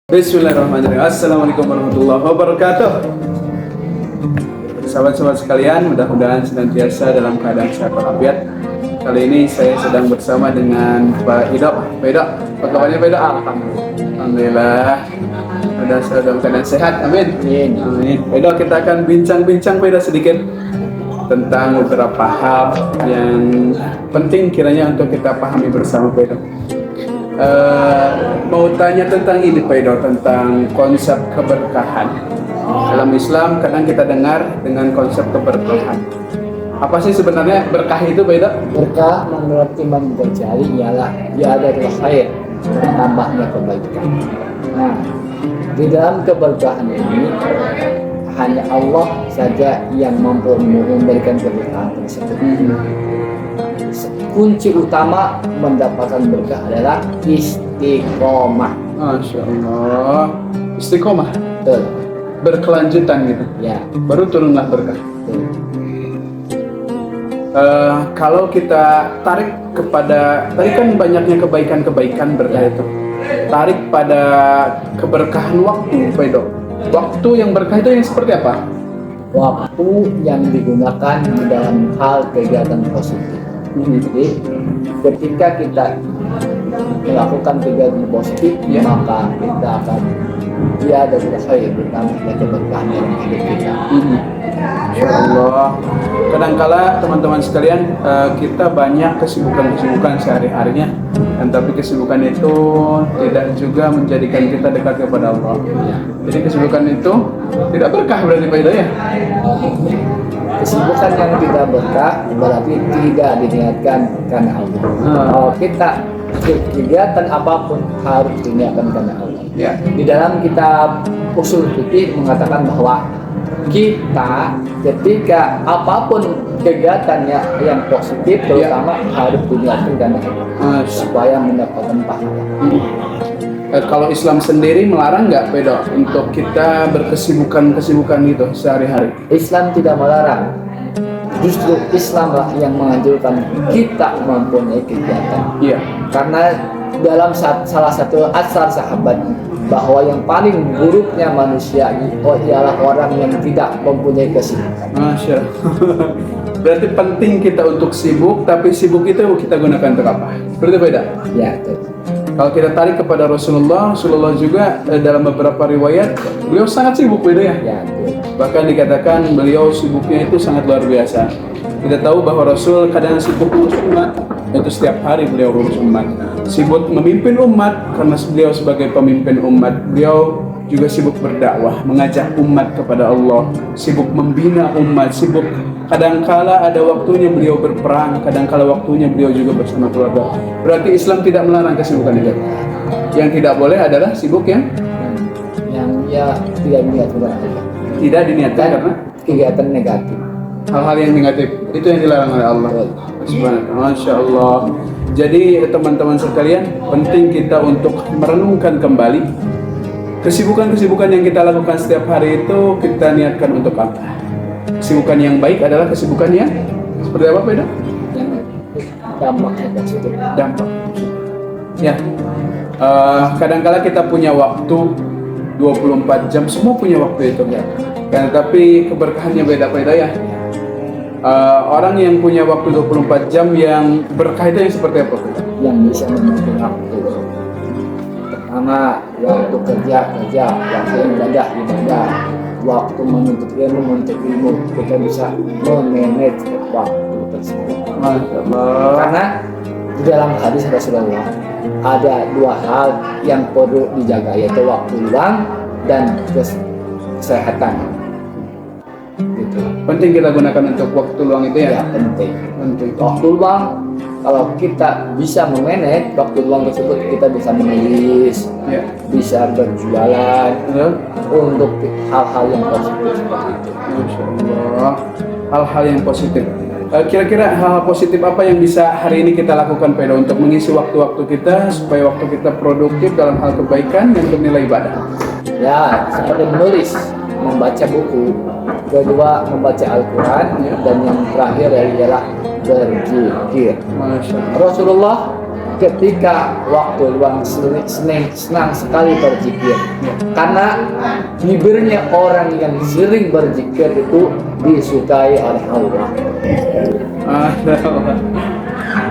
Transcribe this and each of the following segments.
Bismillahirrahmanirrahim. Assalamualaikum warahmatullahi wabarakatuh. Sahabat-sahabat sekalian, mudah-mudahan senantiasa dalam keadaan sehat walafiat. Kali ini saya sedang bersama dengan Pak Ido. Pak Ido, apa kabarnya Pak Ido? Alhamdulillah. Sudah dalam keadaan sehat. Amin. Amin. Pak Ido, kita akan bincang-bincang Pak Ido sedikit tentang beberapa hal yang penting kiranya untuk kita pahami bersama Pak Ido. Mau tanya tentang ini Pak Ido, tentang konsep keberkahan. Dalam Islam kadang kita dengar dengan konsep keberkahan. Apa sih sebenarnya berkah itu Pak Ido? Berkah menurut Imam Ghazali ialah ziyadatul khair, bertambahnya kebaikan. Nah, di dalam keberkahan ini hanya Allah saja yang mampu memberikan keberkahan tersebut. Kunci utama mendapatkan berkah adalah istiqomah. Masya Allah. Istiqomah. Betul. Berkelanjutan gitu. Ya. Baru turunlah berkah. Betul. Kalau kita tarik kepada tadi kan banyaknya kebaikan-kebaikan berkah itu. Tarik pada keberkahan waktu, Pak Ido. Waktu yang berkah itu yang seperti apa? Waktu yang digunakan di dalam hal kegiatan positif. Jadi ketika kita melakukan kegiatan positif, maka kita akan ada khair, bertambahnya keberkahan dalam hidup kita. Insyaallah. Kadangkala teman-teman sekalian, kita banyak kesibukan sehari-harinya, dan tapi kesibukan itu tidak juga menjadikan kita dekat kepada Allah. Jadi kesibukan itu tidak berkah berarti Pak Ido ya? Kesibukan yang tidak berkah berarti tidak diniatkan karena Allah. Kalau kita kegiatan apapun harus diniatkan karena Allah. Ya. Di dalam kitab Ushul Fiqh mengatakan bahwa kita ketika apapun kegiatannya yang positif terutama harus diniatkan karena Allah supaya mendapatkan pahala. Kalau Islam sendiri melarang nggak Pedo untuk kita berkesibukan gitu sehari-hari? Islam tidak melarang. Justru Islamlah yang menganjurkan kita mempunyai kegiatan. Iya. Karena dalam salah satu asar sahabat bahwa yang paling buruknya manusia ialah orang yang tidak mempunyai kesibukan. Masya Allah. Berarti penting kita untuk sibuk, tapi sibuk itu kita gunakan untuk apa? Seperti beda? Ya, betul. Kalau kita tarik kepada Rasulullah juga dalam beberapa riwayat beliau sangat sibuk beda ya. Ya, betul. Bahkan dikatakan beliau sibuknya itu sangat luar biasa. Kita tahu bahwa Rasul kadang sibuk urus umat, itu setiap hari beliau urus umat. Sibuk memimpin umat karena beliau sebagai pemimpin umat. Beliau juga sibuk berdakwah, mengajak umat kepada Allah, sibuk membina umat, sibuk kadangkala ada waktunya beliau berperang, kadangkala waktunya beliau juga bersama keluarga. Berarti Islam tidak melarang kesibukan itu. Yang tidak boleh adalah sibuk yang ya tidak diniatkan Allah. Tidak diniatkan karena kegiatan negatif. Hal-hal yang negatif itu yang dilarang oleh Allah. Subhanallah, Masya Allah. Jadi teman-teman sekalian, penting kita untuk merenungkan kembali kesibukan-kesibukan yang kita lakukan setiap hari itu kita niatkan untuk apa? Kesibukan yang baik adalah kesibukan yang seperti apa Pak Ido? Yang dampaknya positif. Dampak. Ya. Kadangkala kita punya waktu 24 jam, semua punya waktu itu ya. Tapi keberkahannya beda Pak Ido ya. Orang yang punya waktu 24 jam yang berkah itu yang seperti apa? Yang bisa membagi waktu. Pertama, waktu kerja, waktu ibadah, waktu menuntut ilmu, kita bisa memanage waktu tersebut. Karena di dalam hadis Rasulullah ada dua hal yang perlu dijaga, yaitu waktu luang dan kesehatan. Gitu. Penting kita gunakan untuk waktu luang itu ya? Ya, penting. Waktu luang, kalau kita bisa memanage waktu luang tersebut, kita bisa menulis, ya. Bisa berjualan, untuk hal-hal yang positif seperti itu. Masya Allah. Hal-hal yang positif. Kira-kira hal-hal positif apa yang bisa hari ini kita lakukan Pak Ido untuk mengisi waktu-waktu kita supaya waktu kita produktif dalam hal kebaikan dan bernilai ibadah? Ya, seperti menulis, membaca buku, kedua membaca Al-Quran, dan yang terakhir ialah berzikir. Masya Allah. Rasulullah ketika waktu luang senang sekali berzikir. Karena bibirnya orang yang sering berzikir itu disukai oleh Allah.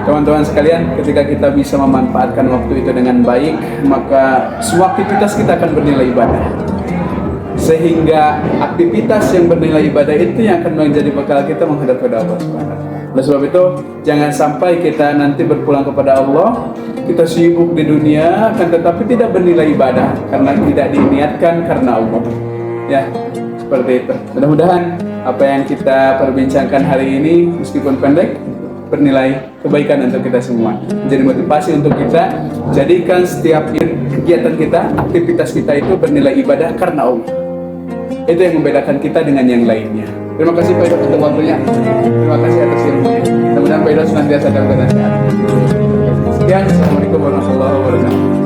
Teman-teman sekalian, ketika kita bisa memanfaatkan waktu itu dengan baik, maka semua aktivitas kita akan bernilai ibadah. Sehingga aktivitas yang bernilai ibadah itu yang akan menjadi bekal kita menghadap kepada Allah Subhanahu. Oleh sebab itu, jangan sampai kita nanti berpulang kepada Allah, kita sibuk di dunia, akan tetapi tidak bernilai ibadah karena tidak diniatkan karena Allah. Ya, seperti itu. Mudah-mudahan apa yang kita perbincangkan hari ini, meskipun pendek, bernilai kebaikan untuk kita semua, menjadi motivasi untuk kita jadikan setiap kegiatan kita, aktivitas kita itu bernilai ibadah karena Allah. Itu yang membedakan kita dengan yang lainnya. Terima kasih Pak Idot untuk waktunya. Terima kasih atas ilmunya. Mudah-mudahan Pak Idot senantiasa dalam keadaan sehat. Sekian, Assalamualaikum warahmatullahi wabarakatuh.